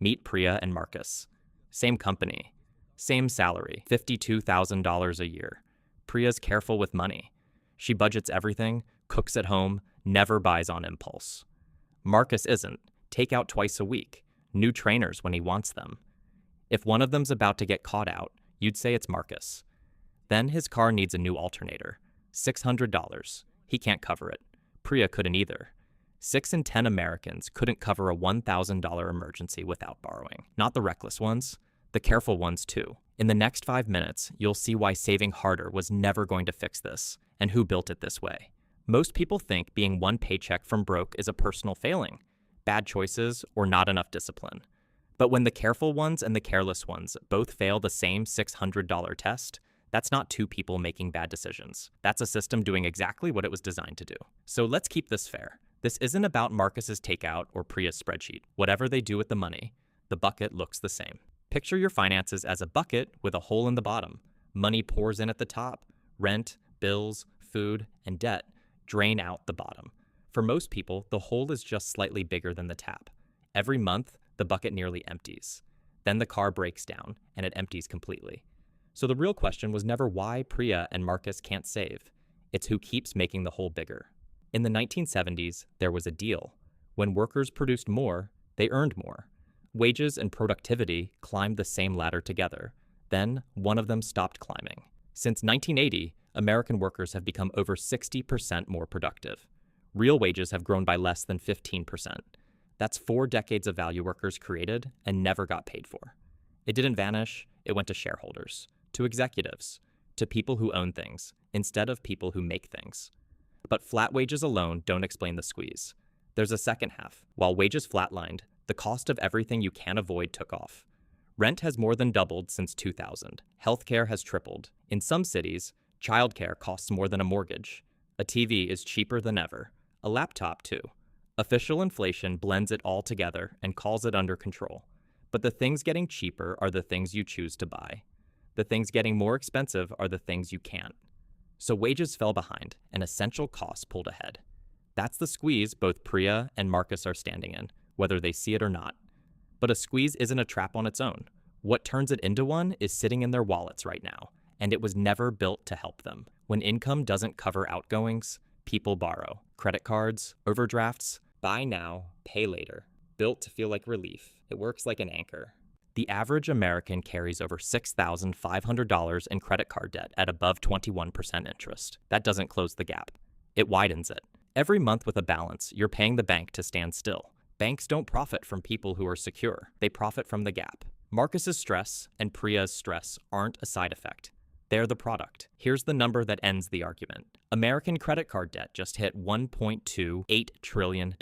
Meet Priya and Marcus. Same company. Same salary, $52,000 a year. Priya's careful with money. She budgets everything, cooks at home, never buys on impulse. Marcus isn't. Takeout twice a week. New trainers when he wants them. If one of them's about to get caught out, you'd say it's Marcus. Then his car needs a new alternator. $600. He can't cover it. Priya couldn't either. 6 in 10 Americans couldn't cover a $1,000 emergency without borrowing. Not the reckless ones, the careful ones too. In the next 5 minutes, you'll see why saving harder was never going to fix this, and who built it this way. Most people think being one paycheck from broke is a personal failing, bad choices, or not enough discipline. But when the careful ones and the careless ones both fail the same $600 test, that's not two people making bad decisions. That's a system doing exactly what it was designed to do. So let's keep this fair. This isn't about Marcus's takeout or Priya's spreadsheet. Whatever they do with the money, the bucket looks the same. Picture your finances as a bucket with a hole in the bottom. Money pours in at the top. Rent, bills, food, and debt drain out the bottom. For most people, the hole is just slightly bigger than the tap. Every month, the bucket nearly empties. Then the car breaks down, and it empties completely. So the real question was never why Priya and Marcus can't save. It's who keeps making the hole bigger. In the 1970s, there was a deal. When workers produced more, they earned more. Wages and productivity climbed the same ladder together. Then, one of them stopped climbing. Since 1980, American workers have become over 60% more productive. Real wages have grown by less than 15%. That's 4 decades of value workers created and never got paid for. It didn't vanish, it went to shareholders, to executives, to people who own things, instead of people who make things. But flat wages alone don't explain the squeeze. There's a second half. While wages flatlined, the cost of everything you can't avoid took off. Rent has more than doubled since 2000. Healthcare has tripled. In some cities, childcare costs more than a mortgage. A TV is cheaper than ever. A laptop, too. Official inflation blends it all together and calls it under control. But the things getting cheaper are the things you choose to buy. The things getting more expensive are the things you can't. So wages fell behind, and essential costs pulled ahead. That's the squeeze both Priya and Marcus are standing in, whether they see it or not. But a squeeze isn't a trap on its own. What turns it into one is sitting in their wallets right now, and it was never built to help them. When income doesn't cover outgoings, people borrow. Credit cards, overdrafts, buy now, pay later. Built to feel like relief. It works like an anchor. The average American carries over $6,500 in credit card debt at above 21% interest. That doesn't close the gap. It widens it. Every month with a balance, you're paying the bank to stand still. Banks don't profit from people who are secure. They profit from the gap. Marcus's stress and Priya's stress aren't a side effect. They're the product. Here's the number that ends the argument. American credit card debt just hit $1.28 trillion,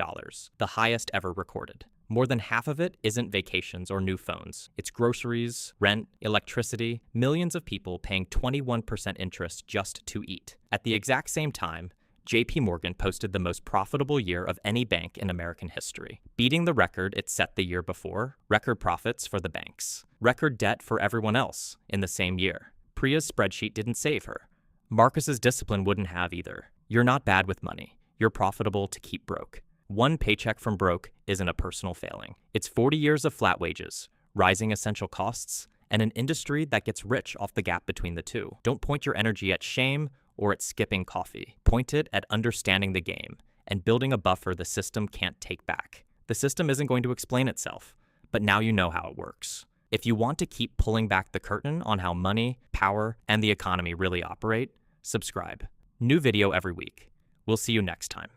the highest ever recorded. More than half of it isn't vacations or new phones. It's groceries, rent, electricity, millions of people paying 21% interest just to eat. At the exact same time, JP Morgan posted the most profitable year of any bank in American history, beating the record it set the year before, record profits for the banks, record debt for everyone else in the same year. Priya's spreadsheet didn't save her. Marcus's discipline wouldn't have either. You're not bad with money. You're profitable to keep broke. One paycheck from broke isn't a personal failing. It's 40 years of flat wages, rising essential costs, and an industry that gets rich off the gap between the two. Don't point your energy at shame or at skipping coffee. Point it at understanding the game and building a buffer the system can't take back. The system isn't going to explain itself, but now you know how it works. If you want to keep pulling back the curtain on how money, power, and the economy really operate, subscribe. New video every week. We'll see you next time.